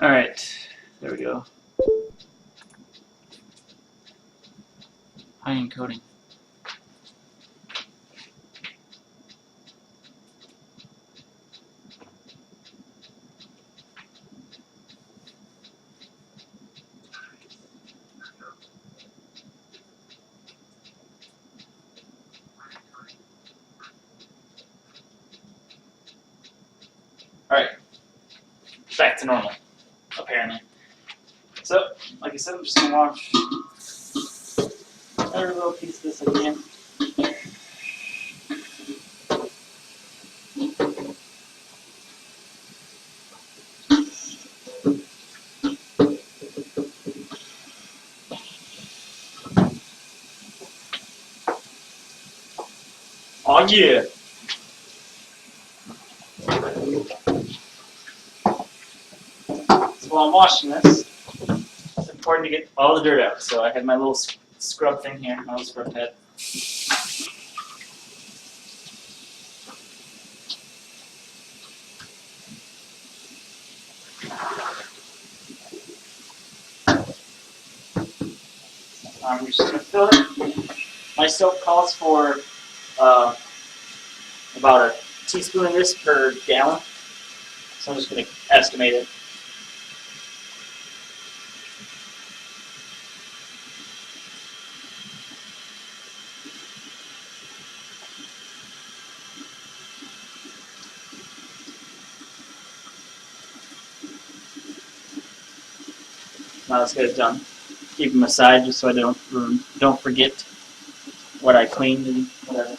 Alright, there we go. High encoding. Alright, back to normal, apparently. So, like I said, I'm just going to wash every little piece of this again. Oh yeah! So while I'm washing this, it's important to get all the dirt out. So I have my little scrub thing here, my little scrub head. We're just going to fill it. My soap calls for about a teaspoon of this per gallon. So I'm just going to estimate it. Now let's get it done. Keep them aside just so I don't forget what I cleaned and whatever.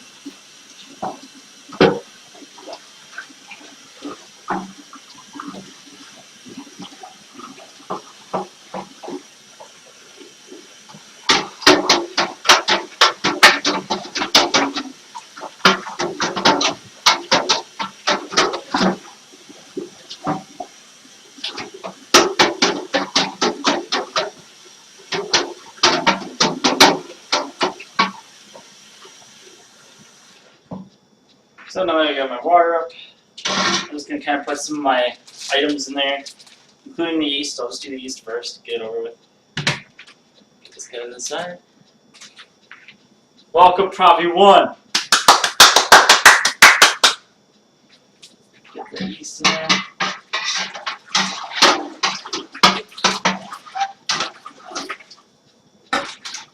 So now that I got my water up, I'm just going to kind of put some of my items in there, including the yeast. I'll just do the yeast first, get it over with. Get this guy to the side. Welcome, Provi 1! Get the yeast in there.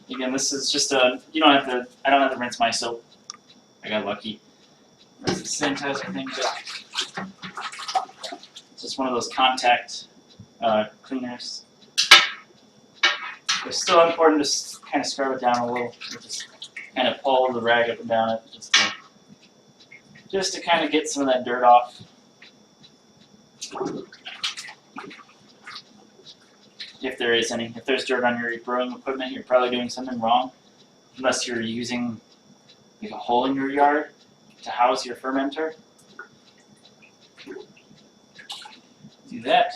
Again, this is just a, I don't have to rinse my soap. I got lucky. This is sanitizer thing, but it's just one of those contact cleaners. It's still important to kind of scrub it down a little. Just kind of pull the rag up and down it, just to kind of get some of that dirt off. If there is any. If there's dirt on your brewing equipment, you're probably doing something wrong, unless you're using like a hole in your yard to house your fermenter. Do that.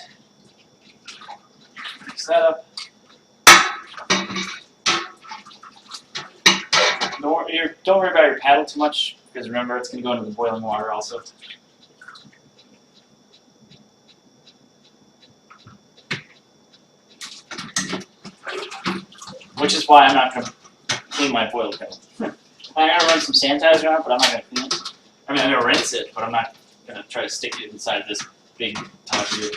Mix that up. Don't worry about your paddle too much, because remember it's going to go into the boiling water also. Which is why I'm not going to clean my boil kettle. I'm going to run some sanitizer on it, but I'm not going to clean it. I mean, I'm going to rinse it, but I'm not going to try to stick it inside this big tub here.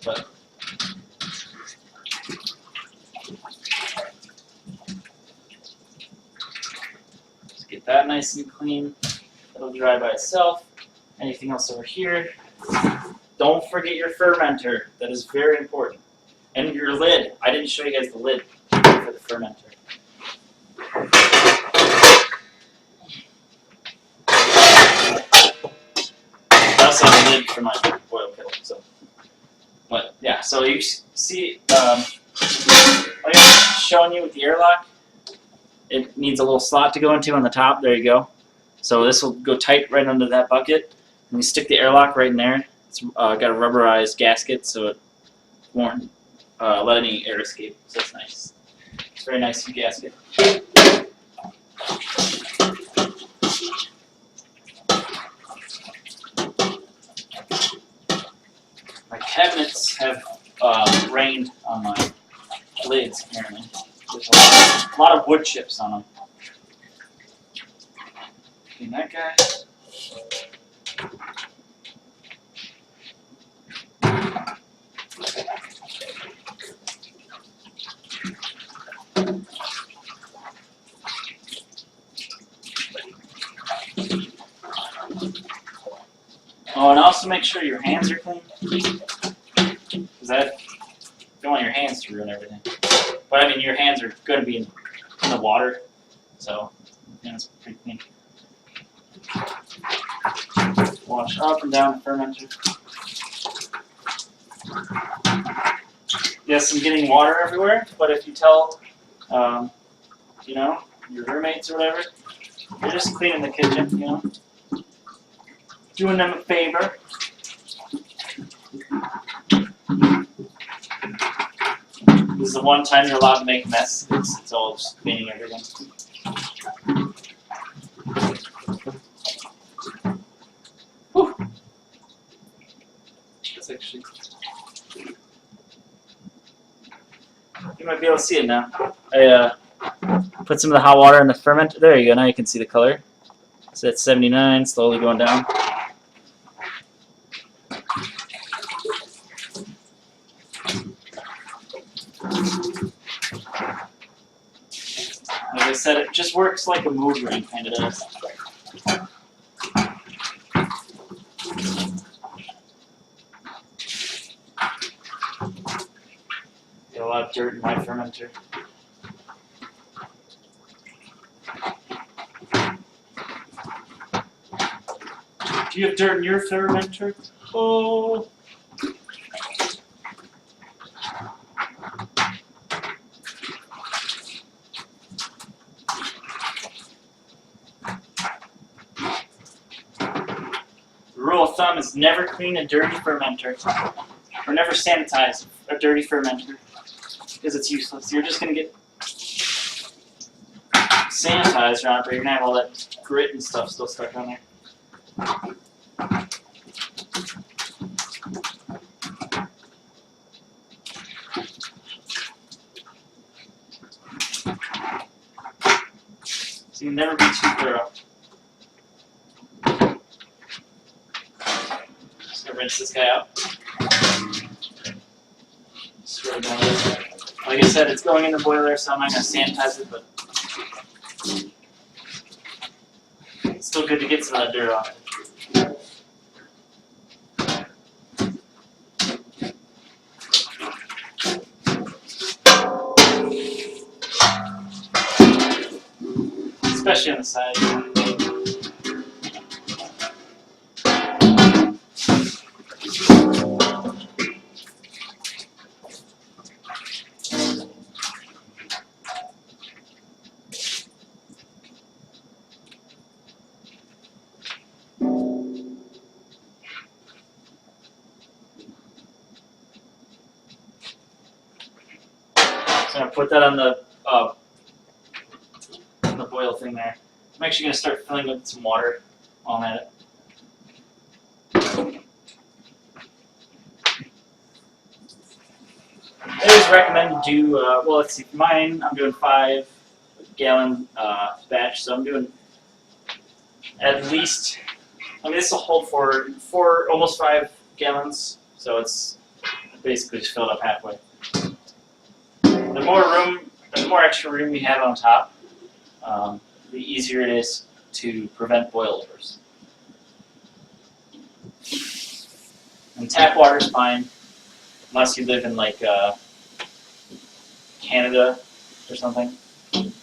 But just get that nice and clean. It'll dry by itself. Anything else over here? Don't forget your fermenter. That is very important. And your lid. I didn't show you guys the lid for the fermenter. That's on the lid for my boil kettle. So, but yeah, so you see, I'm showing you with the airlock. It needs a little slot to go into on the top. There you go. So this will go tight right under that bucket. And you stick the airlock right in there. It's got a rubberized gasket, so it won't let any air escape. So that's nice. It's very nice gasket. cabinets have rained on my lids, apparently. There's a lot of wood chips on them. Clean that guy. Oh, and also make sure your hands are clean. Because you don't want your hands to ruin everything. But I mean, your hands are going to be in the water, so it's pretty clean. Wash up and down the fermenter. Yes, I'm getting water everywhere, but if you tell, you know, your roommates or whatever, you're just cleaning the kitchen, you know, doing them a favor. This is the one time you're allowed to make a mess. It's all just cleaning everything. Whew. That's actually... You might be able to see it now. I put some of the hot water in the fermenter. There you go. Now you can see the color. So it's 79, slowly going down. Like I said, it just works like a mood ring, kind of does. Got a lot of dirt in my fermenter. Do you have dirt in your fermenter? Oh. The rule of thumb is never clean a dirty fermenter, or never sanitize a dirty fermenter, because it's useless. You're just going to get sanitizer on it, but you're going to have all that grit and stuff still stuck on there. So you never be too thorough. Just gonna rinse this guy out. Scrub down this. Like I said, it's going in the boiler, so I'm not gonna sanitize it, but it's still good to get some of that dirt off it. Especially on the side. So I'm gonna put that on the boil thing there. I'm actually going to start filling with some water while I'm at it. I always recommend to do, well, let's see, for mine, I'm doing 5-gallon batch, so I'm doing at least, I mean, this will hold for almost 5 gallons, so it's basically just filled up halfway. The more extra room you have on top, the easier it is to prevent boilovers. And tap water is fine, unless you live in like Canada or something. I'm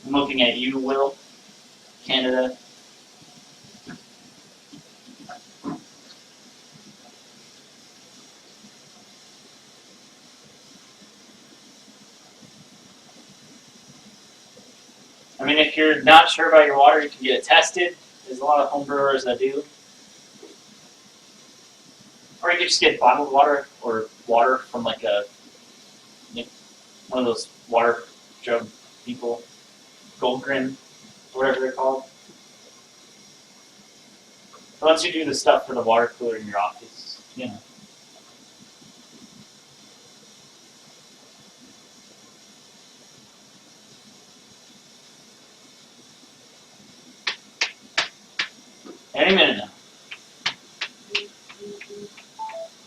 looking at you, Will. Canada. I mean, if you're not sure about your water, you can get it tested. There's a lot of home brewers that do. Or you can just get bottled water or water from like one of those water jug people, Gold Grin, whatever they're called. Once you do the stuff for the water cooler in your office, you know. Any minute now.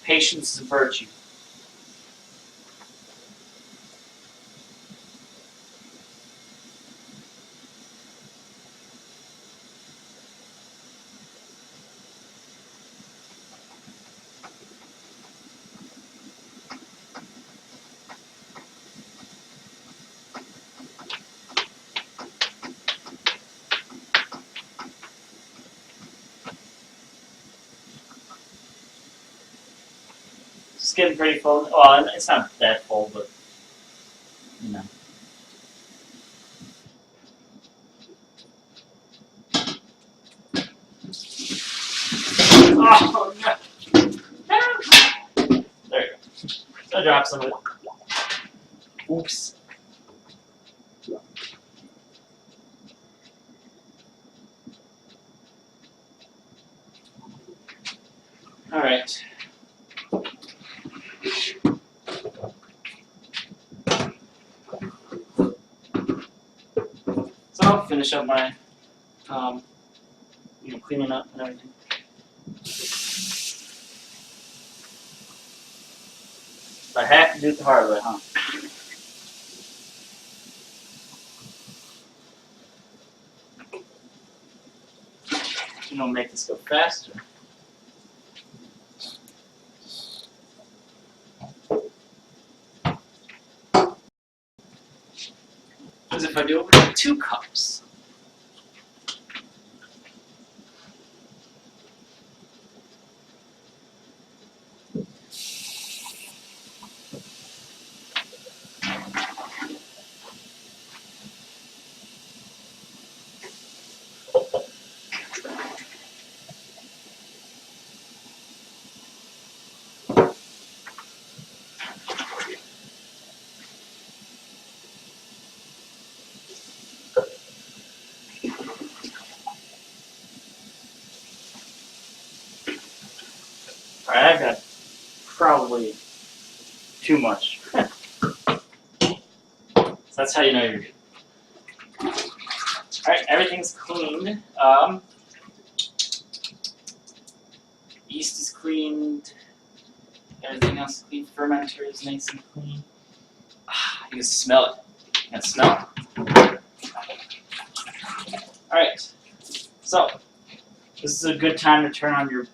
Patience is a virtue. It's getting pretty full. Well, it's not that full, but you know. Oh no! There you go. So I dropped some of it. Oops. All right. So I'll finish up my, cleaning up and everything. I have to do it the hard way, huh? You don't make this go faster. As if I do it with 2 cups. Alright, I've got probably too much. So that's how you know you're good. Alright, everything's cleaned. Yeast is cleaned. Everything else is clean. Fermenter is nice and clean. You can smell it. You can smell it. Alright, so this is a good time to turn on your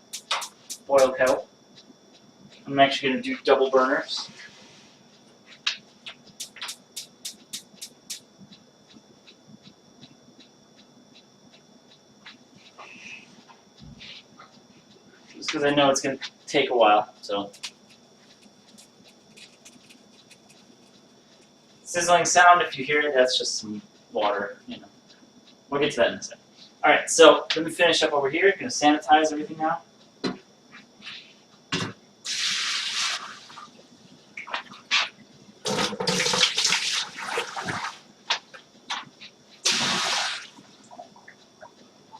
boil kettle. I'm actually going to do double burners. Just because I know it's going to take a while, so. Sizzling sound, if you hear it, that's just some water, you know. We'll get to that in a second. Alright, so let me finish up over here. Going to sanitize everything now.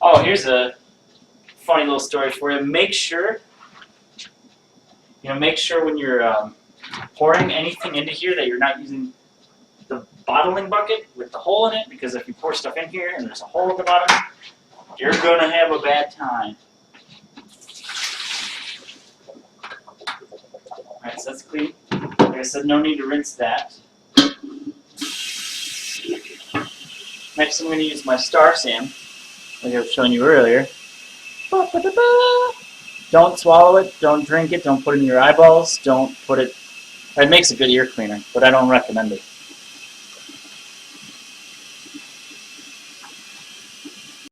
Oh, here's a funny little story for you. Make sure when you're pouring anything into here that you're not using the bottling bucket with the hole in it, because if you pour stuff in here and there's a hole at the bottom, you're gonna have a bad time. Alright, so that's clean. Like I said, no need to rinse that. Next I'm going to use my Star Sam, like I was showing you earlier. Don't swallow it, don't drink it, don't put it in your eyeballs, don't put it... It makes a good ear cleaner, but I don't recommend it.